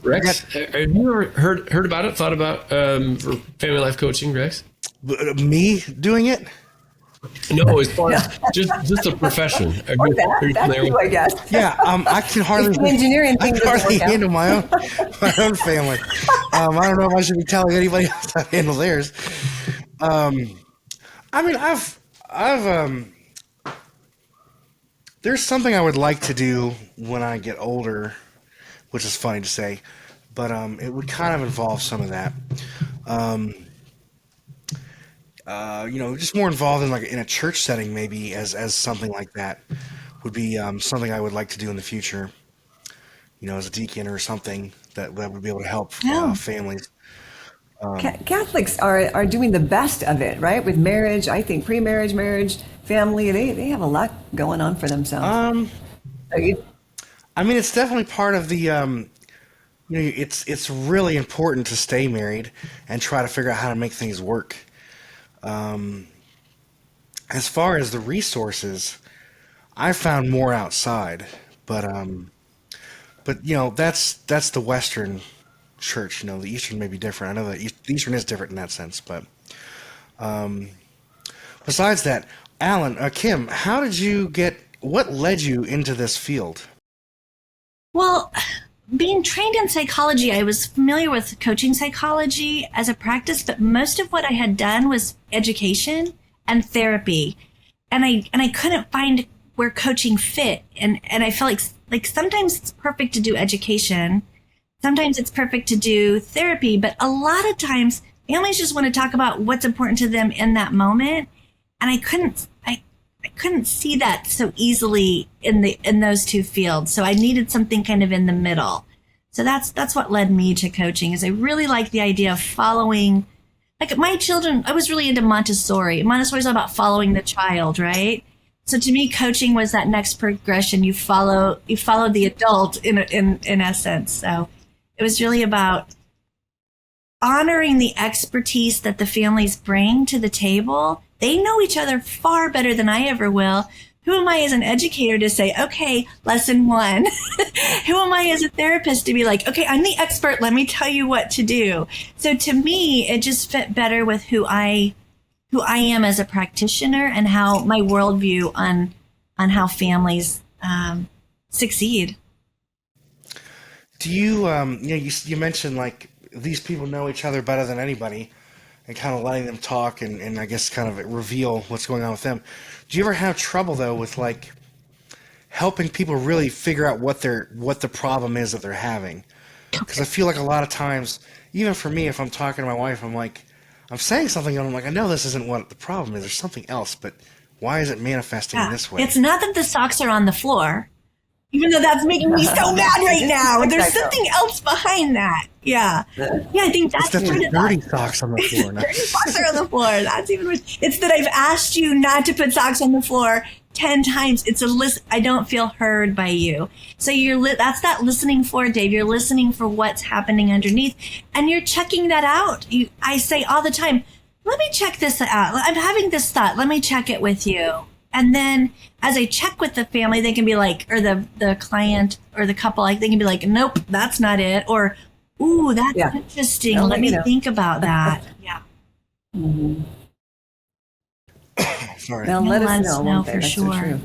Rex, have you ever heard about it? Thought about family life coaching, Rex? Me doing it? No, as far as just a profession. Or that too, I guess. Yeah, I can hardly If the engineering thing doesn't hardly work out. handle my own family. I don't know if I should be telling anybody else how to handle theirs. I mean, I've there's something I would like to do when I get older, which is funny to say, but it would kind of involve some of that. Just more involved in in a church setting, maybe as something like that would be something I would like to do in the future. As a deacon or something that would be able to help families. Catholics are doing the best of it, right? With marriage, I think pre-marriage, marriage, family, they have a lot going on for themselves. I mean, it's definitely part of the. It's really important to stay married and try to figure out how to make things work. As far as the resources, I found more outside, but that's the Western church. The Eastern may be different. I know that the Eastern is different in that sense, but besides that, Alan, Kim, what led you into this field? Well, being trained in psychology, I was familiar with coaching psychology as a practice, but most of what I had done was education and therapy. And I couldn't find where coaching fit. And I feel like sometimes it's perfect to do education. Sometimes it's perfect to do therapy, but a lot of times families just want to talk about what's important to them in that moment. And I couldn't see that so easily in those two fields. So I needed something kind of in the middle. So that's what led me to coaching, is I really like the idea of following, like my children. I was really into Montessori. Montessori is all about following the child, right? So to me, coaching was that next progression. You follow the adult in essence. So it was really about honoring the expertise that the families bring to the table. They know each other far better than I ever will. Who am I as an educator to say, okay, lesson one? Who am I as a therapist to be like, okay, I'm the expert. Let me tell you what to do. So to me, it just fit better with who I am as a practitioner and how my worldview on how families succeed. Do you, you mentioned like these people know each other better than anybody, and kind of letting them talk and I guess kind of reveal what's going on with them. Do you ever have trouble though with like helping people really figure out what the problem is that they're having? Because I feel like a lot of times, even for me, if I'm talking to my wife, I'm saying something and I'm like, I know this isn't what the problem is. There's something else, but why is it manifesting this way? It's not that the socks are on the floor, even though that's making me so mad right now. There's something else behind that. Yeah. I think that's dirty socks on the floor. Dirty socks are on the floor. That's even worse. It's that I've asked you not to put socks on the floor 10 times. It's a list. I don't feel heard by you. So that's that listening for, Dave. You're listening for what's happening underneath, and you're checking that out. I say all the time, let me check this out. I'm having this thought. Let me check it with you. And then as I check with the family, they can be like, or the client or the couple, like they can be like, nope, that's not it. Or, ooh, that's interesting. Let me think about that. Yeah. Mm-hmm. Sorry. They'll let us know for sure. So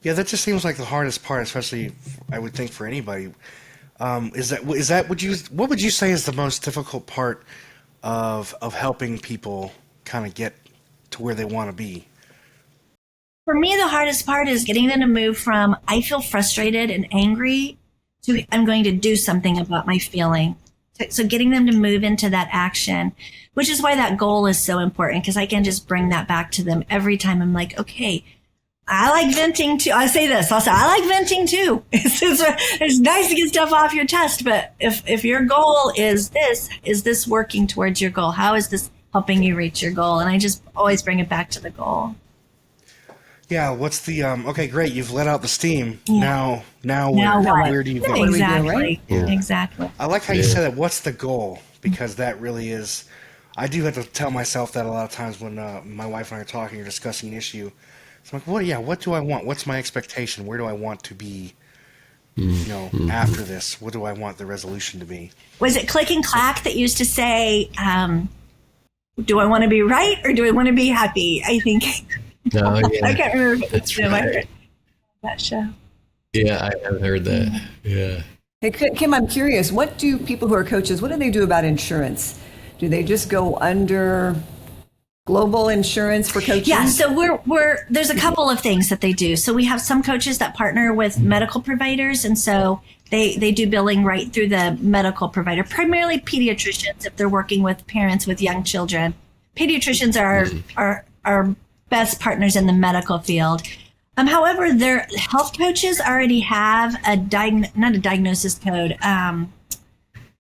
Yeah, that just seems like the hardest part, especially I would think for anybody. What would you say is the most difficult part of helping people kind of get to where they want to be? For me, the hardest part is getting them to move from I feel frustrated and angry to I'm going to do something about my feeling. So getting them to move into that action, which is why that goal is so important, because I can just bring that back to them every time. I'm like, okay, I like venting too. I say this. I'll say, I like venting too. It's nice to get stuff off your chest, but if your goal is this working towards your goal? How is this helping you reach your goal? And I just always bring it back to the goal. Yeah, what's the okay, great, you've let out the steam. Yeah. Now where do you go? Exactly. Yeah. Exactly. I like how you said that, what's the goal? Because that really is, I do have to tell myself that a lot of times when my wife and I are talking or discussing an issue. So I'm like, what do I want? What's my expectation? Where do I want to be after this? What do I want the resolution to be? Was it Click and Clack that used to say, do I want to be right or do I want to be happy? I think. No, yeah. I can't remember. That's I right. heard that show. Yeah, I have heard that. Yeah. Hey, Kim, I'm curious. What do people who are coaches, what do they do about insurance? Do they just go under global insurance for coaches? Yeah, so we're there's a couple of things that they do. So we have some coaches that partner with medical providers, and so they do billing right through the medical provider, primarily pediatricians if they're working with parents with young children. Pediatricians are our best partners in the medical field. However, their health coaches already have not a diagnosis code.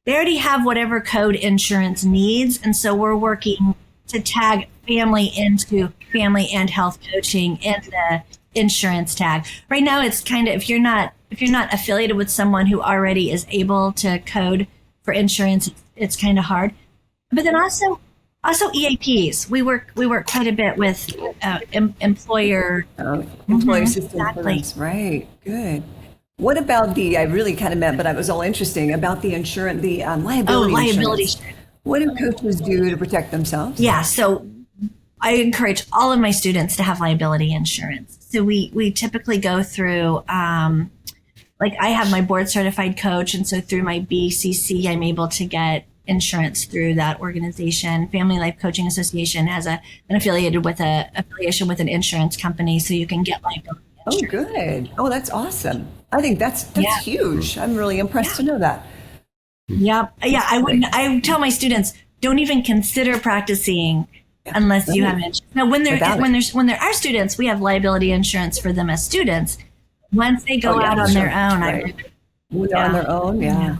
They already have whatever code insurance needs, and so we're working to tag family into family and health coaching in the insurance tag. Right now, it's kind of if you're not affiliated with someone who already is able to code for insurance, it's kind of hard. But then also EAPs. We work quite a bit with employer Assistance exactly. programs. Right. Good. What about I really kind of meant, but it was all interesting about the insurance, the liability liability. insurance. What do coaches do to protect themselves? Yeah, so I encourage all of my students to have liability insurance. So we typically go through, like I have my board certified coach, and so through my BCC, I'm able to get insurance through that organization. Family Life Coaching Association has an affiliation with an insurance company, so you can get liability Oh, insurance. good. Oh, that's awesome. I think that's huge. I'm really impressed to know that. Yep. Yeah. I tell my students, don't even consider practicing unless you have insurance. Now, when they're our students, we have liability insurance for them as students. Once they go out on their own, right. On their own, yeah.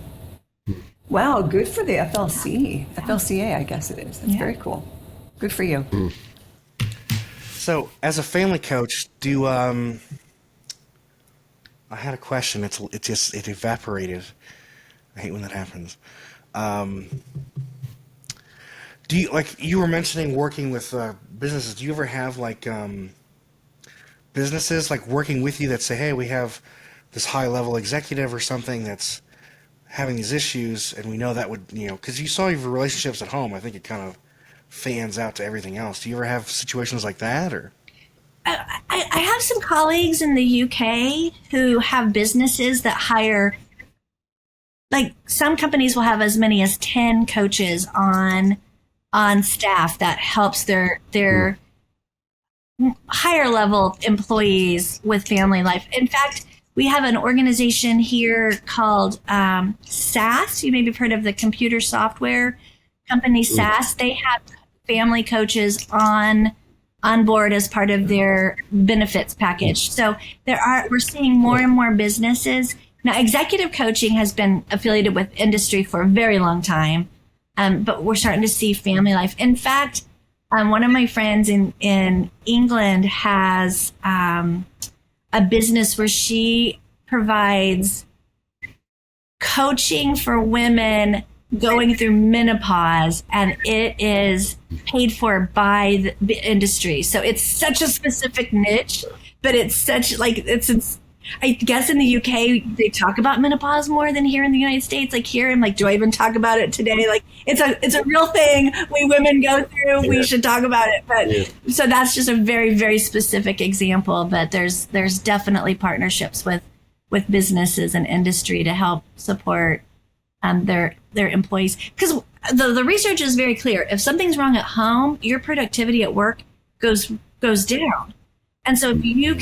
Wow, good for the FLCA, I guess it is. That's very cool. Good for you. So, as a family coach, I had a question. It evaporated. I hate when that happens. Do you, like you were mentioning working with businesses? Do you ever have businesses like working with you that say, "Hey, we have this high-level executive or something that's having these issues, and we know that would because you saw your relationships at home. I think it kind of fans out to everything else. Do you ever have situations like that, or?" I have some colleagues in the UK who have businesses that hire, like some companies will have as many as 10 coaches on staff that helps their higher level employees with family life. In fact, we have an organization here called SAS. You maybe have heard of the computer software company SAS. They have family coaches on board as part of their benefits package. So we're seeing more and more businesses. Now, executive coaching has been affiliated with industry for a very long time, but we're starting to see family life. In fact, one of my friends in England has a business where she provides coaching for women going through menopause, and it is paid for by the industry. So it's such a specific niche, but it's such I guess in the UK they talk about menopause more than here in the United States. Like here, I'm like, do I even talk about it today? Like it's a real thing we women go through. We should talk about it. But so that's just a very, very specific example. But there's definitely partnerships with businesses and industry to help support their employees, because the research is very clear. If something's wrong at home, your productivity at work goes down. And so if you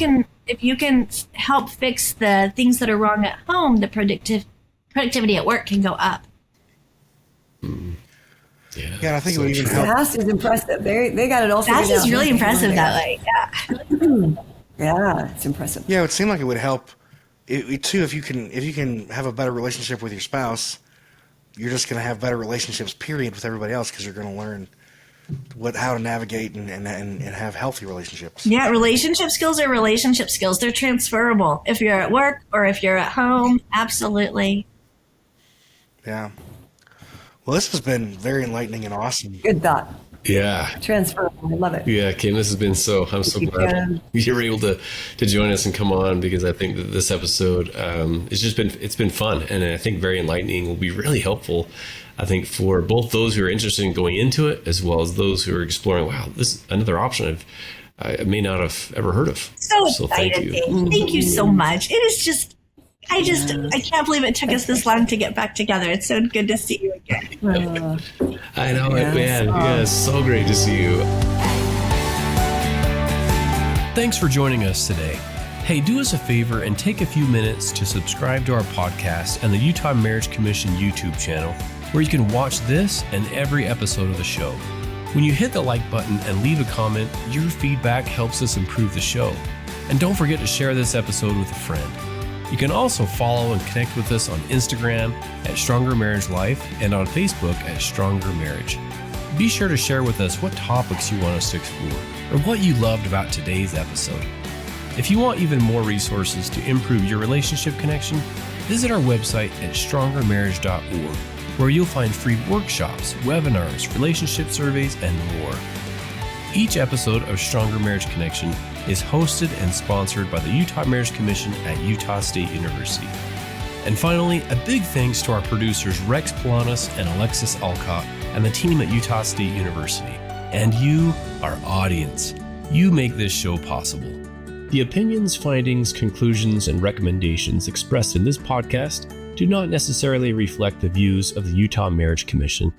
can help fix the things that are wrong at home, the productivity at work can go up. Yeah, I think it would even help. SAS is impressive. They got it all figured out. SAS is really impressive that way. Yeah. Yeah, it's impressive. Yeah, it would seem like it would help. Too, if you can have a better relationship with your spouse, you're just going to have better relationships, period, with everybody else, because you're going to learn how to navigate and have healthy relationships. Yeah, relationship skills are relationship skills. They're transferable if you're at work or if you're at home. Absolutely. Yeah. Well, this has been very enlightening and awesome. Good thought. Yeah. transferable. I love it. Yeah, Kim, this has been I'm so glad you were able to join us and come on, because I think that this episode it's been fun, and I think very enlightening, will be really helpful, I think, for both those who are interested in going into it, as well as those who are exploring, wow, this is another option I may not have ever heard of. So thank excited. you. Thank you so much. It is just, I can't believe it took us this long to get back together. It's so good to see you again. I know it, man. Yeah, it's so great to see you. Thanks for joining us today. Hey, do us a favor and take a few minutes to subscribe to our podcast and the Utah Marriage Commission YouTube channel, where you can watch this and every episode of the show. When you hit the like button and leave a comment, your feedback helps us improve the show. And don't forget to share this episode with a friend. You can also follow and connect with us on Instagram at Stronger Marriage Life and on Facebook at Stronger Marriage. Be sure to share with us what topics you want us to explore or what you loved about today's episode. If you want even more resources to improve your relationship connection, visit our website at strongermarriage.org, where you'll find free workshops, webinars, relationship surveys, and more. Each episode of Stronger Marriage Connection is hosted and sponsored by the Utah Marriage Commission at Utah State University. And finally, a big thanks to our producers Rex Polanis and Alexis Alcott and the team at Utah State University. And you, our audience. You make this show possible. The opinions, findings, conclusions, and recommendations expressed in this podcast do not necessarily reflect the views of the Utah Marriage Commission